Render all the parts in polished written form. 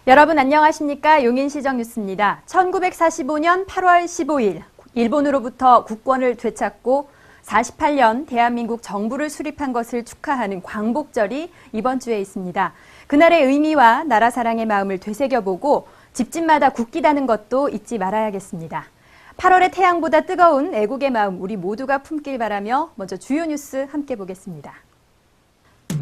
여러분 안녕하십니까? 용인시정 뉴스입니다. 1945년 8월 15일 일본으로부터 국권을 되찾고 48년 대한민국 정부를 수립한 것을 축하하는 광복절이 이번 주에 있습니다. 그날의 의미와 나라 사랑의 마음을 되새겨보고 집집마다 국기다는 것도 잊지 말아야겠습니다. 8월의 태양보다 뜨거운 애국의 마음 우리 모두가 품길 바라며 먼저 주요 뉴스 함께 보겠습니다.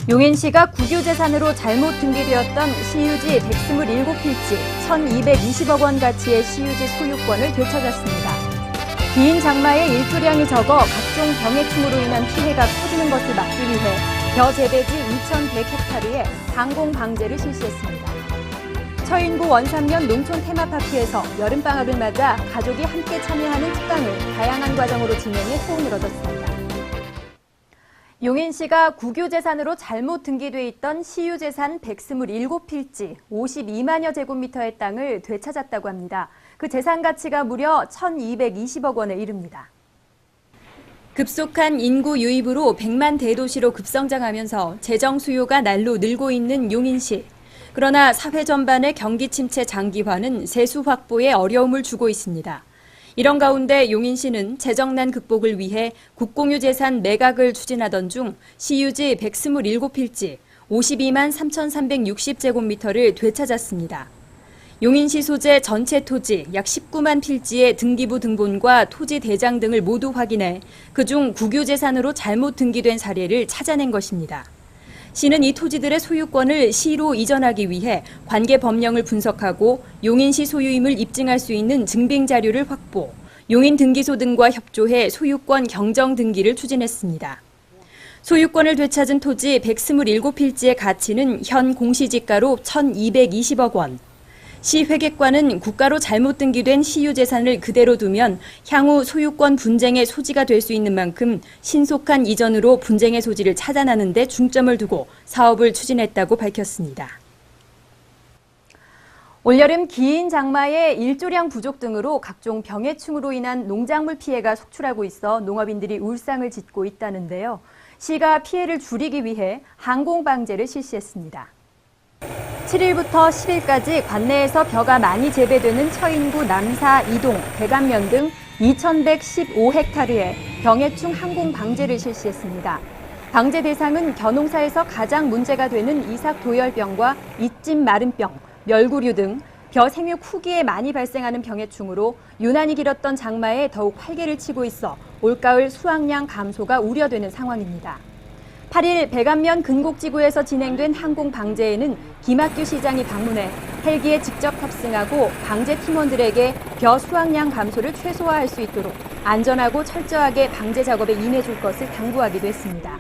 용인시가 국유재산으로 잘못 등기되었던 시유지 127필지 1,220억 원 가치의 시유지 소유권을 되찾았습니다. 기인 장마의 일조량이 적어 각종 병해충으로 인한 피해가 커지는 것을 막기 위해 벼재배지 2,100헥타르에 방공 방제를 실시했습니다. 처인구 원삼면 농촌 테마파크에서 여름방학을 맞아 가족이 함께 참여하는 특강을 다양한 과정으로 진행해 호응을 얻었습니다. 용인시가 국유재산으로 잘못 등기돼 있던 시유재산 127필지 52만여 제곱미터의 땅을 되찾았다고 합니다. 그 재산 가치가 무려 1,220억 원에 이릅니다. 급속한 인구 유입으로 100만 대도시로 급성장하면서 재정 수요가 날로 늘고 있는 용인시. 그러나 사회 전반의 경기 침체 장기화는 세수 확보에 어려움을 주고 있습니다. 이런 가운데 용인시는 재정난 극복을 위해 국공유 재산 매각을 추진하던 중 시유지 127필지 52만 3,360제곱미터를 되찾았습니다. 용인시 소재 전체 토지 약 19만 필지의 등기부 등본과 토지 대장 등을 모두 확인해 그중 국유재산으로 잘못 등기된 사례를 찾아낸 것입니다. 시는 이 토지들의 소유권을 시로 이전하기 위해 관계 법령을 분석하고 용인시 소유임을 입증할 수 있는 증빙 자료를 확보, 용인등기소 등과 협조해 소유권 경정 등기를 추진했습니다. 소유권을 되찾은 토지 127필지의 가치는 현 공시지가로 1,220억 원. 시 회계과는 국가로 잘못 등기된 시유재산을 그대로 두면 향후 소유권 분쟁의 소지가 될 수 있는 만큼 신속한 이전으로 분쟁의 소지를 차단하는 데 중점을 두고 사업을 추진했다고 밝혔습니다. 올여름 기인 장마의 일조량 부족 등으로 각종 병해충으로 인한 농작물 피해가 속출하고 있어 농업인들이 울상을 짓고 있다는데요. 시가 피해를 줄이기 위해 항공 방제를 실시했습니다. 7일부터 10일까지 관내에서 벼가 많이 재배되는 처인구 남사, 이동, 대감면 등 2,115헥타르에 병해충 항공 방제를 실시했습니다. 방제 대상은 겨농사에서 가장 문제가 되는 이삭도열병과 잇집 마름병, 멸구류 등 벼 생육 후기에 많이 발생하는 병해충으로 유난히 길었던 장마에 더욱 활개를 치고 있어 올가을 수확량 감소가 우려되는 상황입니다. 8일 백안면 근곡지구에서 진행된 항공 방제에는 김학규 시장이 방문해 헬기에 직접 탑승하고 방제 팀원들에게 벼 수확량 감소를 최소화할 수 있도록 안전하고 철저하게 방제 작업에 임해줄 것을 당부하기도 했습니다.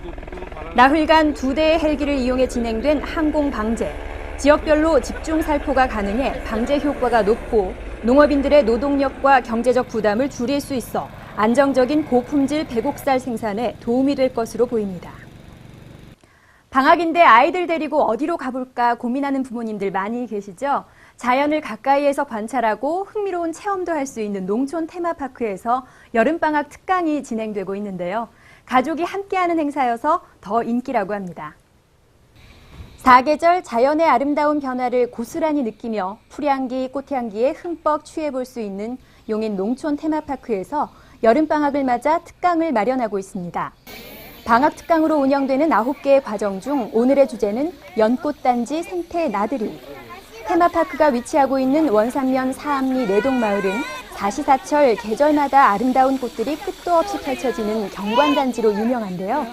나흘간 2대의 헬기를 이용해 진행된 항공 방제. 지역별로 집중 살포가 가능해 방제 효과가 높고 농업인들의 노동력과 경제적 부담을 줄일 수 있어 안정적인 고품질 배곡살 생산에 도움이 될 것으로 보입니다. 방학인데 아이들 데리고 어디로 가볼까 고민하는 부모님들 많이 계시죠? 자연을 가까이에서 관찰하고 흥미로운 체험도 할 수 있는 농촌 테마파크에서 여름방학 특강이 진행되고 있는데요. 가족이 함께하는 행사여서 더 인기라고 합니다. 사계절 자연의 아름다운 변화를 고스란히 느끼며 풀향기, 꽃향기에 흠뻑 취해볼 수 있는 용인 농촌 테마파크에서 여름방학을 맞아 특강을 마련하고 있습니다. 방학 특강으로 운영되는 9개의 과정 중 오늘의 주제는 연꽃단지 생태 나들이. 테마파크가 위치하고 있는 원삼면 사암리 내동마을은 사시사철 계절마다 아름다운 꽃들이 끝도 없이 펼쳐지는 경관단지로 유명한데요.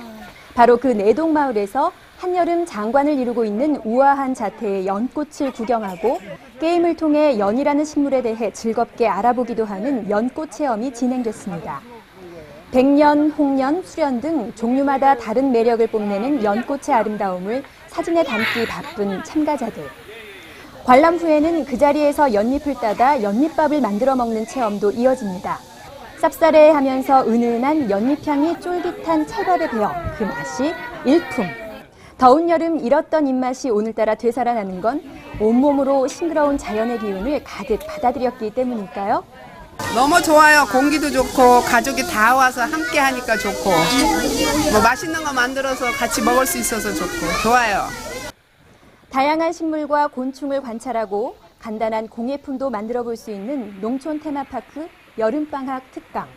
바로 그 내동마을에서 한여름 장관을 이루고 있는 우아한 자태의 연꽃을 구경하고 게임을 통해 연이라는 식물에 대해 즐겁게 알아보기도 하는 연꽃 체험이 진행됐습니다. 백년, 홍년, 수련 등 종류마다 다른 매력을 뽐내는 연꽃의 아름다움을 사진에 담기 바쁜 참가자들. 관람 후에는 그 자리에서 연잎을 따다 연잎밥을 만들어 먹는 체험도 이어집니다. 쌉싸래하면서 은은한 연잎향이 쫄깃한 찰밥에 배어 그 맛이 일품. 더운 여름 잃었던 입맛이 오늘따라 되살아나는 건 온몸으로 싱그러운 자연의 기운을 가득 받아들였기 때문일까요? 너무 좋아요. 공기도 좋고 가족이 다 와서 함께 하니까 좋고 뭐 맛있는 거 만들어서 같이 먹을 수 있어서 좋고 좋아요. 다양한 식물과 곤충을 관찰하고 간단한 공예품도 만들어 볼 수 있는 농촌 테마파크 여름방학 특강.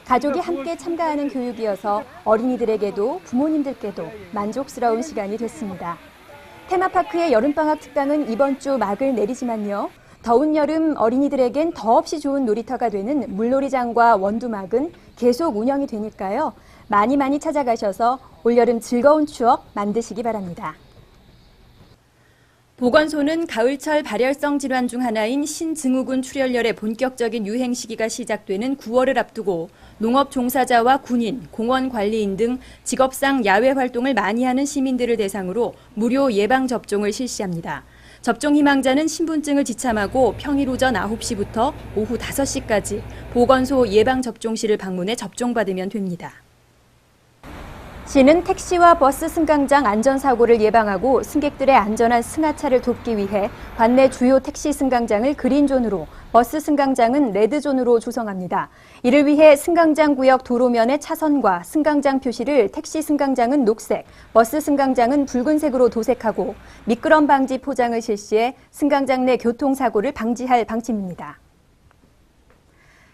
가족이 함께 참가하는 교육이어서 어린이들에게도 부모님들께도 만족스러운 시간이 됐습니다. 테마파크의 여름방학 특강은 이번 주 막을 내리지만요. 더운 여름 어린이들에겐 더없이 좋은 놀이터가 되는 물놀이장과 원두막은 계속 운영이 되니까요. 많이 찾아가셔서 올여름 즐거운 추억 만드시기 바랍니다. 보건소는 가을철 발열성 질환 중 하나인 신증후군 출혈열의 본격적인 유행 시기가 시작되는 9월을 앞두고 농업 종사자와 군인, 공원 관리인 등 직업상 야외 활동을 많이 하는 시민들을 대상으로 무료 예방 접종을 실시합니다. 접종 희망자는 신분증을 지참하고 평일 오전 9시부터 오후 5시까지 보건소 예방접종실을 방문해 접종받으면 됩니다. 시는 택시와 버스 승강장 안전사고를 예방하고 승객들의 안전한 승하차를 돕기 위해 관내 주요 택시 승강장을 그린존으로, 버스 승강장은 레드존으로 조성합니다. 이를 위해 승강장 구역 도로면의 차선과 승강장 표시를 택시 승강장은 녹색, 버스 승강장은 붉은색으로 도색하고 미끄럼 방지 포장을 실시해 승강장 내 교통사고를 방지할 방침입니다.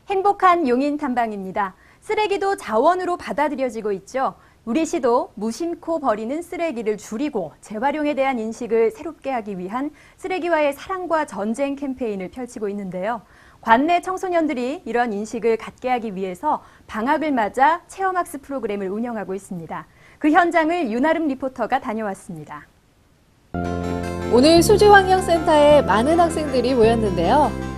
행복한 용인 탐방입니다. 쓰레기도 자원으로 받아들여지고 있죠. 우리 시도 무심코 버리는 쓰레기를 줄이고 재활용에 대한 인식을 새롭게 하기 위한 쓰레기와의 사랑과 전쟁 캠페인을 펼치고 있는데요. 관내 청소년들이 이런 인식을 갖게 하기 위해서 방학을 맞아 체험학습 프로그램을 운영하고 있습니다. 그 현장을 윤아름 리포터가 다녀왔습니다. 오늘 수지환경센터에 많은 학생들이 모였는데요.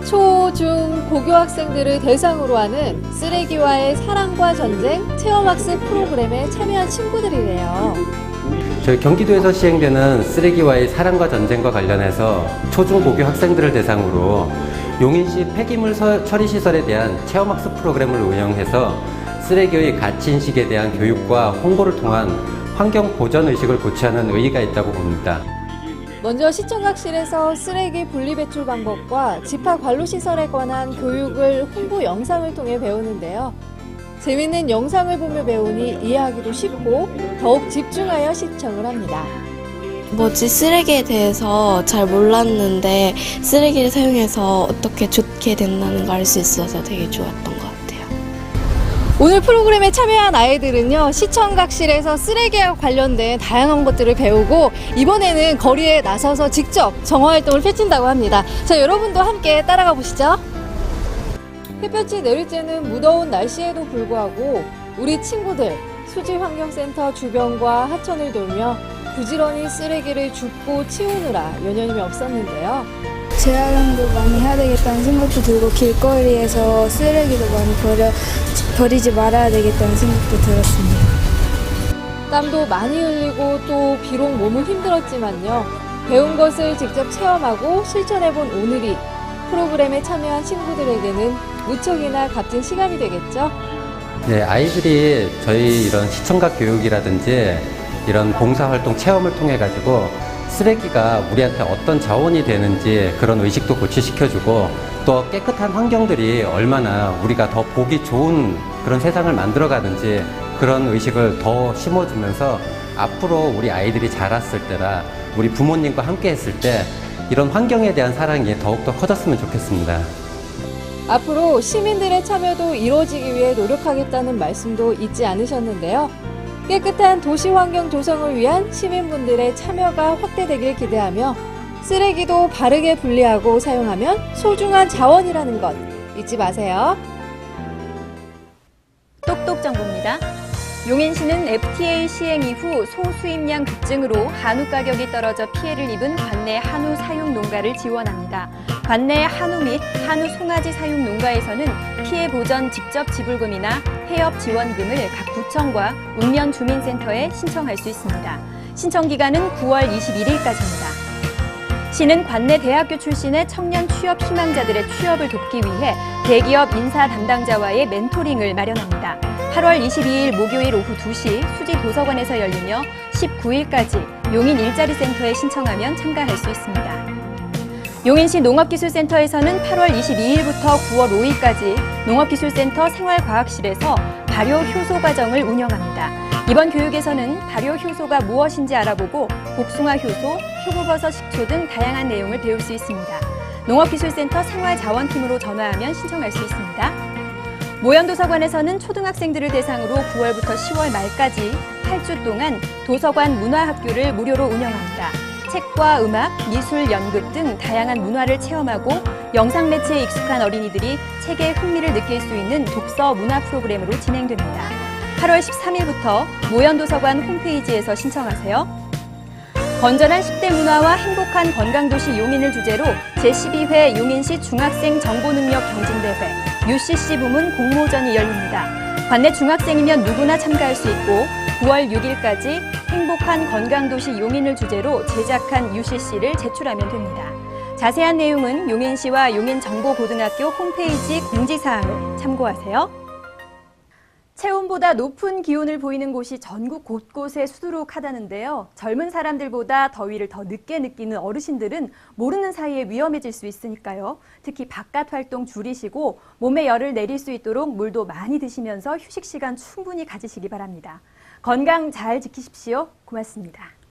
초, 중, 고교 학생들을 대상으로 하는 쓰레기와의 사랑과 전쟁 체험학습 프로그램에 참여한 친구들이래요. 저희 경기도에서 시행되는 쓰레기와의 사랑과 전쟁과 관련해서 초, 중, 고교 학생들을 대상으로 용인시 폐기물 처리 시설에 대한 체험학습 프로그램을 운영해서 쓰레기의 가치인식에 대한 교육과 홍보를 통한 환경 보전 의식을 고취하는 의의가 있다고 봅니다. 먼저 시청각실에서 쓰레기 분리배출 방법과 집합 관로시설에 관한 교육을 홍보 영상을 통해 배우는데요. 재밌는 영상을 보며 배우니 이해하기도 쉽고 더욱 집중하여 시청을 합니다. 쓰레기에 대해서 잘 몰랐는데 쓰레기를 사용해서 어떻게 좋게 된다는 걸 알 수 있어서 되게 좋았던 것 같아요. 오늘 프로그램에 참여한 아이들은요, 시청각실에서 쓰레기와 관련된 다양한 것들을 배우고 이번에는 거리에 나서서 직접 정화활동을 펼친다고 합니다. 자, 여러분도 함께 따라가 보시죠. 햇볕이 내릴 때는 무더운 날씨에도 불구하고 우리 친구들 수지환경센터 주변과 하천을 돌며 부지런히 쓰레기를 줍고 치우느라 여념이 없었는데요. 재활용도 많이 해야 되겠다는 생각도 들고 길거리에서 쓰레기도 많이 버리지 말아야 되겠다는 생각도 들었습니다. 땀도 많이 흘리고 또 비록 몸은 힘들었지만요. 배운 것을 직접 체험하고 실천해본 오늘이 프로그램에 참여한 친구들에게는 무척이나 값진 시간이 되겠죠. 네, 아이들이 저희 이런 시청각 교육이라든지 이런 봉사활동 체험을 통해 가지고 쓰레기가 우리한테 어떤 자원이 되는지 그런 의식도 고취시켜주고 또 깨끗한 환경들이 얼마나 우리가 더 보기 좋은 그런 세상을 만들어가는지 그런 의식을 더 심어주면서 앞으로 우리 아이들이 자랐을 때나 우리 부모님과 함께 했을 때 이런 환경에 대한 사랑이 더욱더 커졌으면 좋겠습니다. 앞으로 시민들의 참여도 이루어지기 위해 노력하겠다는 말씀도 잊지 않으셨는데요. 깨끗한 도시 환경 조성을 위한 시민분들의 참여가 확대되길 기대하며 쓰레기도 바르게 분리하고 사용하면 소중한 자원이라는 것 잊지 마세요. 똑똑 정보입니다. 용인시는 FTA 시행 이후 소수입량 급증으로 한우 가격이 떨어져 피해를 입은 관내 한우 사육 농가를 지원합니다. 관내 한우 및 한우 송아지 사육 농가에서는 피해 보전 직접 지불금이나 폐업 지원금을 각 구청과 읍면 주민센터에 신청할 수 있습니다. 신청 기간은 9월 21일까지입니다. 시는 관내 대학교 출신의 청년 취업 희망자들의 취업을 돕기 위해 대기업 인사 담당자와의 멘토링을 마련합니다. 8월 22일 목요일 오후 2시 수지 도서관에서 열리며 19일까지 용인 일자리센터에 신청하면 참가할 수 있습니다. 용인시 농업기술센터에서는 8월 22일부터 9월 5일까지 농업기술센터 생활과학실에서 발효 효소 과정을 운영합니다. 이번 교육에서는 발효 효소가 무엇인지 알아보고 복숭아 효소, 표고버섯 식초 등 다양한 내용을 배울 수 있습니다. 농업기술센터 생활자원팀으로 전화하면 신청할 수 있습니다. 모현도서관에서는 초등학생들을 대상으로 9월부터 10월 말까지 8주 동안 도서관 문화학교를 무료로 운영합니다. 책과 음악, 미술, 연극 등 다양한 문화를 체험하고 영상 매체에 익숙한 어린이들이 책에 흥미를 느낄 수 있는 독서 문화 프로그램으로 진행됩니다. 8월 13일부터 모현도서관 홈페이지에서 신청하세요. 건전한 10대 문화와 행복한 건강도시 용인을 주제로 제12회 용인시 중학생 정보능력 경진대회 UCC 부문 공모전이 열립니다. 관내 중학생이면 누구나 참가할 수 있고 9월 6일까지 행복한 건강도시 용인을 주제로 제작한 UCC를 제출하면 됩니다. 자세한 내용은 용인시와 용인정보고등학교 홈페이지 공지사항을 참고하세요. 체온보다 높은 기온을 보이는 곳이 전국 곳곳에 수두룩하다는데요. 젊은 사람들보다 더위를 더 늦게 느끼는 어르신들은 모르는 사이에 위험해질 수 있으니까요. 특히 바깥 활동 줄이시고 몸에 열을 내릴 수 있도록 물도 많이 드시면서 휴식 시간 충분히 가지시기 바랍니다. 건강 잘 지키십시오. 고맙습니다.